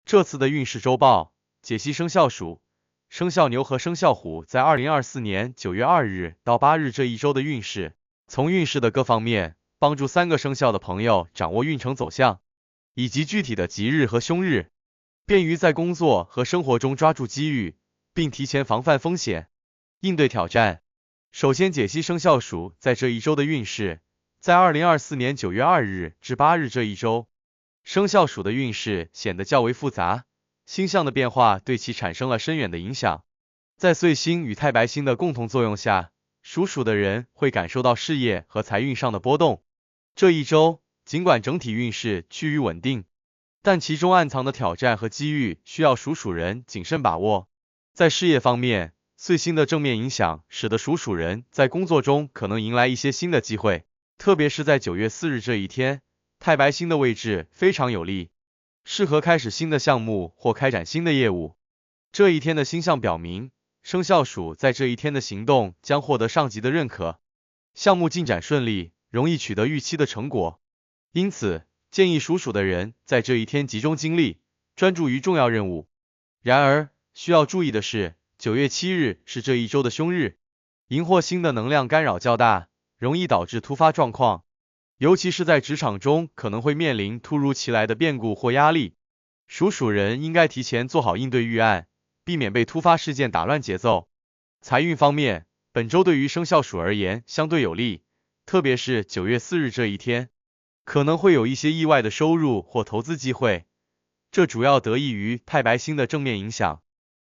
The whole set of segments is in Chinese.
这次的运势周报解析生肖鼠、生肖牛和生肖虎在2024年9月2日到8日这一周的运势，从运势的各方面帮助3个生肖的朋友掌握运程走向，以及具体的吉日和凶日，便于在工作和生活中抓住机遇，并提前防范风险，应对挑战。首先解析生肖鼠在这一周的运势，在2024年9月2日至8日这一周，生肖鼠的运势显得较为复杂，星象的变化对其产生了深远的影响。在岁星与太白星的共同作用下，属鼠的人会感受到事业和财运上的波动。这一周，尽管整体运势趋于稳定，但其中暗藏的挑战和机遇需要属鼠人谨慎把握。在事业方面，岁星的正面影响使得属鼠人在工作中可能迎来一些新的机会，特别是在9月4日这一天，太白星的位置非常有利，适合开始新的项目或开展新的业务。这一天的星象表明，生肖鼠在这一天的行动将获得上级的认可，项目进展顺利，容易取得预期的成果。因此，建议属鼠的人在这一天集中精力，专注于重要任务。然而，需要注意的是，9月7日是这一周的凶日，荧惑星的能量干扰较大，容易导致突发状况，尤其是在职场中可能会面临突如其来的变故或压力。属鼠人应该提前做好应对预案，避免被突发事件打乱节奏。财运方面，本周对于生肖鼠而言相对有利，特别是9月4日这一天，可能会有一些意外的收入或投资机会，这主要得益于太白星的正面影响。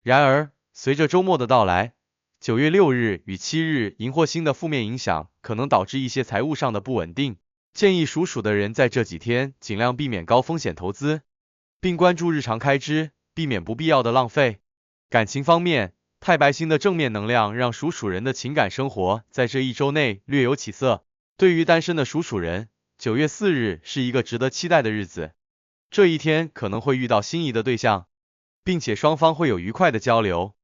然而，随着周末的到来，9月6日与7日荧惑星的负面影响可能导致一些财务上的不稳定，建议属鼠的人在这几天尽量避免高风险投资，并关注日常开支，避免不必要的浪费。感情方面，太白星的正面能量让属鼠人的情感生活在这一周内略有起色。对于单身的属鼠人，9月4日是一个值得期待的日子，这一天可能会遇到心仪的对象，并且双方会有愉快的交流。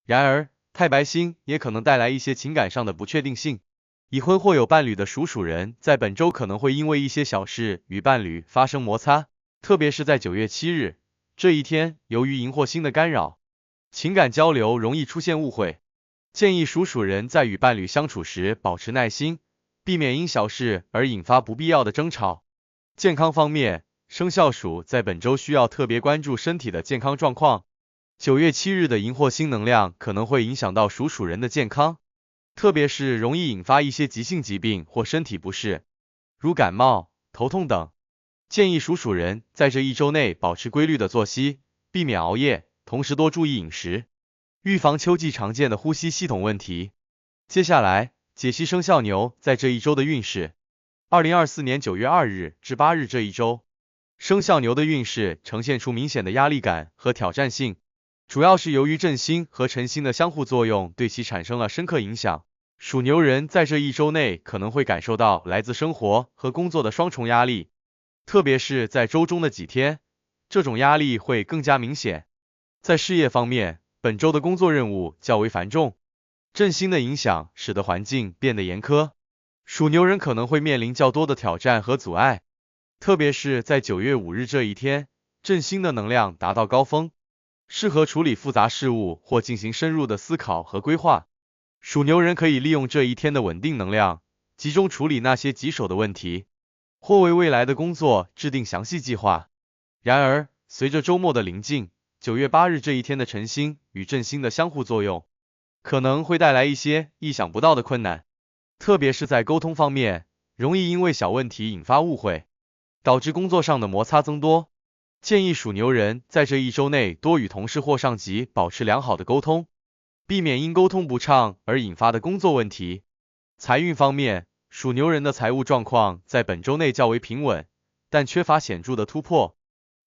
然而，太白星也可能带来一些情感上的不确定性。已婚或有伴侣的属鼠人在本周可能会因为一些小事与伴侣发生摩擦，特别是在9月7日这一天，由于荧惑星的干扰，情感交流容易出现误会。建议属鼠人在与伴侣相处时保持耐心，避免因小事而引发不必要的争吵。健康方面，生肖鼠在本周需要特别关注身体的健康状况。9月7日的荧惑星能量可能会影响到属鼠人的健康，特别是容易引发一些急性疾病或身体不适，如感冒、头痛等。建议属鼠人在这一周内保持规律的作息，避免熬夜，同时多注意饮食，预防秋季常见的呼吸系统问题。接下来，解析生肖牛在这一周的运势。2024年9月2日至8日这一周，生肖牛的运势呈现出明显的压力感和挑战性，主要是由于正星和辰星的相互作用对其产生了深刻影响。属牛人在这一周内可能会感受到来自生活和工作的双重压力，特别是在周中的几天，这种压力会更加明显。在事业方面，本周的工作任务较为繁重，正星的影响使得环境变得严苛，属牛人可能会面临较多的挑战和阻碍，特别是在9月5日这一天，正星的能量达到高峰，适合处理复杂事务或进行深入的思考和规划。属牛人可以利用这一天的稳定能量，集中处理那些棘手的问题，或为未来的工作制定详细计划。然而，随着周末的临近，9月8日这一天的辰星与正星的相互作用，可能会带来一些意想不到的困难，特别是在沟通方面，容易因为小问题引发误会，导致工作上的摩擦增多。建议属牛人在这一周内多与同事或上级保持良好的沟通，避免因沟通不畅而引发的工作问题。财运方面，属牛人的财务状况在本周内较为平稳，但缺乏显著的突破。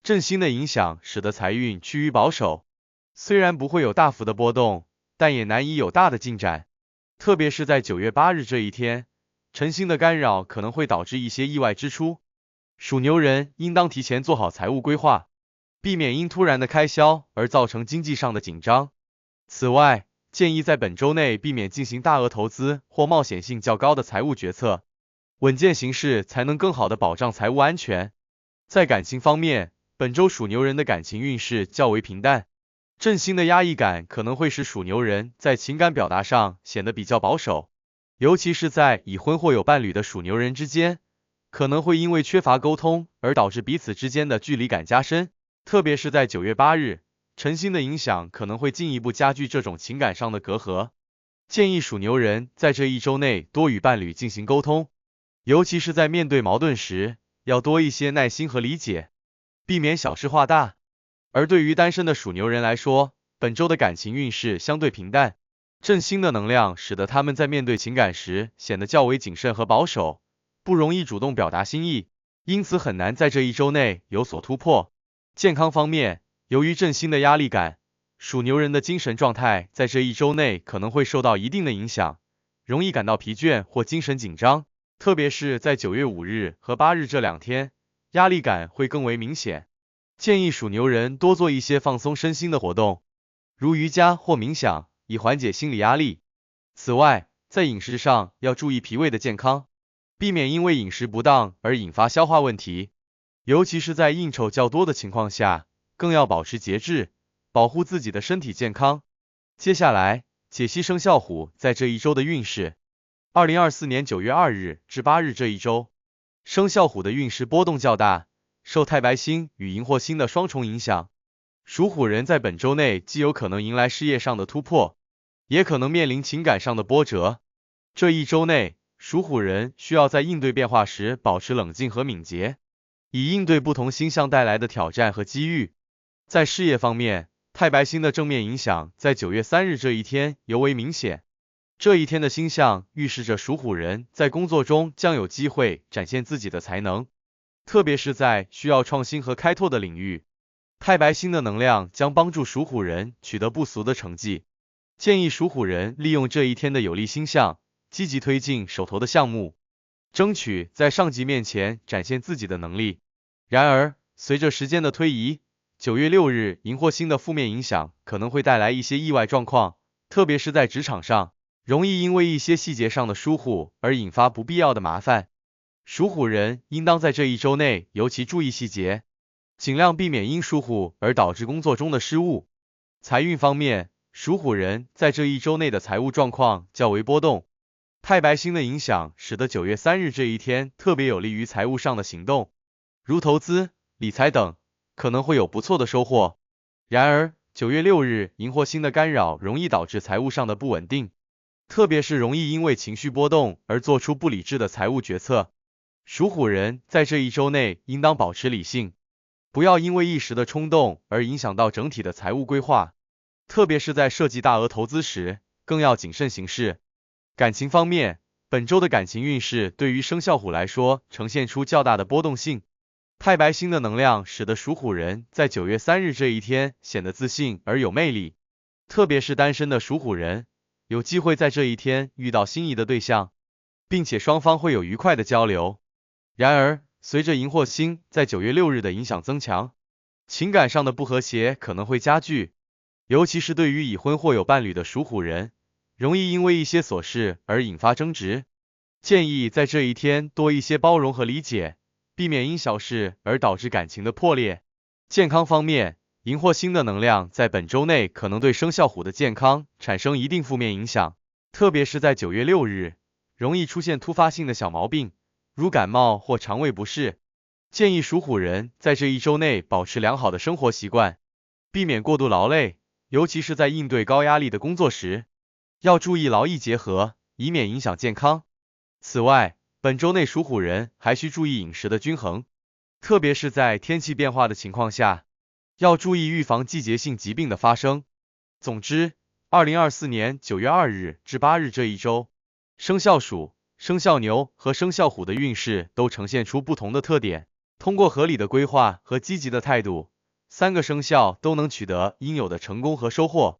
正星的影响使得财运趋于保守，虽然不会有大幅的波动，但也难以有大的进展。特别是在9月8日这一天，辰星的干扰可能会导致一些意外支出，属牛人应当提前做好财务规划，避免因突然的开销而造成经济上的紧张。此外，建议在本周内避免进行大额投资或冒险性较高的财务决策，稳健行事才能更好的保障财务安全。在感情方面，本周属牛人的感情运势较为平淡，正星的压抑感可能会使属牛人在情感表达上显得比较保守，尤其是在已婚或有伴侣的属牛人之间，可能会因为缺乏沟通而导致彼此之间的距离感加深，特别是在9月8日，辰星的影响可能会进一步加剧这种情感上的隔阂。建议属牛人在这一周内多与伴侣进行沟通，尤其是在面对矛盾时，要多一些耐心和理解，避免小事化大。而对于单身的属牛人来说，本周的感情运势相对平淡，正星的能量使得他们在面对情感时显得较为谨慎和保守，不容易主动表达心意，因此很难在这一周内有所突破。健康方面，由于正星的压力感，属牛人的精神状态在这一周内可能会受到一定的影响，容易感到疲倦或精神紧张，特别是在9月5日和8日这2天，压力感会更为明显。建议属牛人多做一些放松身心的活动，如瑜伽或冥想，以缓解心理压力。此外，在饮食上要注意脾胃的健康，避免因为饮食不当而引发消化问题，尤其是在应酬较多的情况下，更要保持节制，保护自己的身体健康。接下来，解析生肖虎在这一周的运势。2024年9月2日至8日这一周，生肖虎的运势波动较大，受太白星与荧惑星的双重影响，属虎人在本周内既有可能迎来事业上的突破，也可能面临情感上的波折。这一周内，属虎人需要在应对变化时保持冷静和敏捷，以应对不同星象带来的挑战和机遇。在事业方面，太白星的正面影响在9月3日这一天尤为明显，这一天的星象预示着属虎人在工作中将有机会展现自己的才能，特别是在需要创新和开拓的领域。太白星的能量将帮助属虎人取得不俗的成绩，建议属虎人利用这一天的有利星象，积极推进手头的项目，争取在上级面前展现自己的能力。然而，随着时间的推移，9月6日荧惑星的负面影响可能会带来一些意外状况，特别是在职场上，容易因为一些细节上的疏忽而引发不必要的麻烦。属虎人应当在这一周内尤其注意细节，尽量避免因疏忽而导致工作中的失误。财运方面，属虎人在这一周内的财务状况较为波动，太白星的影响使得9月3日这一天特别有利于财务上的行动，如投资、理财等，可能会有不错的收获。然而，9月6日荧惑星的干扰容易导致财务上的不稳定，特别是容易因为情绪波动而做出不理智的财务决策。属虎人在这一周内应当保持理性，不要因为一时的冲动而影响到整体的财务规划，特别是在涉及大额投资时，更要谨慎行事。感情方面，本周的感情运势对于生肖虎来说呈现出较大的波动性，太白星的能量使得属虎人在9月3日这一天显得自信而有魅力，特别是单身的属虎人，有机会在这一天遇到心仪的对象，并且双方会有愉快的交流。然而，随着荧惑星在9月6日的影响增强，情感上的不和谐可能会加剧，尤其是对于已婚或有伴侣的属虎人，容易因为一些琐事而引发争执。建议在这一天多一些包容和理解，避免因小事而导致感情的破裂。健康方面，荧惑星的能量在本周内可能对生肖虎的健康产生一定负面影响，特别是在9月6日，容易出现突发性的小毛病，如感冒或肠胃不适。建议属虎人在这一周内保持良好的生活习惯，避免过度劳累，尤其是在应对高压力的工作时，要注意劳逸结合，以免影响健康。此外，本周内属虎人还需注意饮食的均衡，特别是在天气变化的情况下，要注意预防季节性疾病的发生。总之，2024年9月2日至8日这一周，生肖鼠、生肖牛和生肖虎的运势都呈现出不同的特点，通过合理的规划和积极的态度，3个生肖都能取得应有的成功和收获。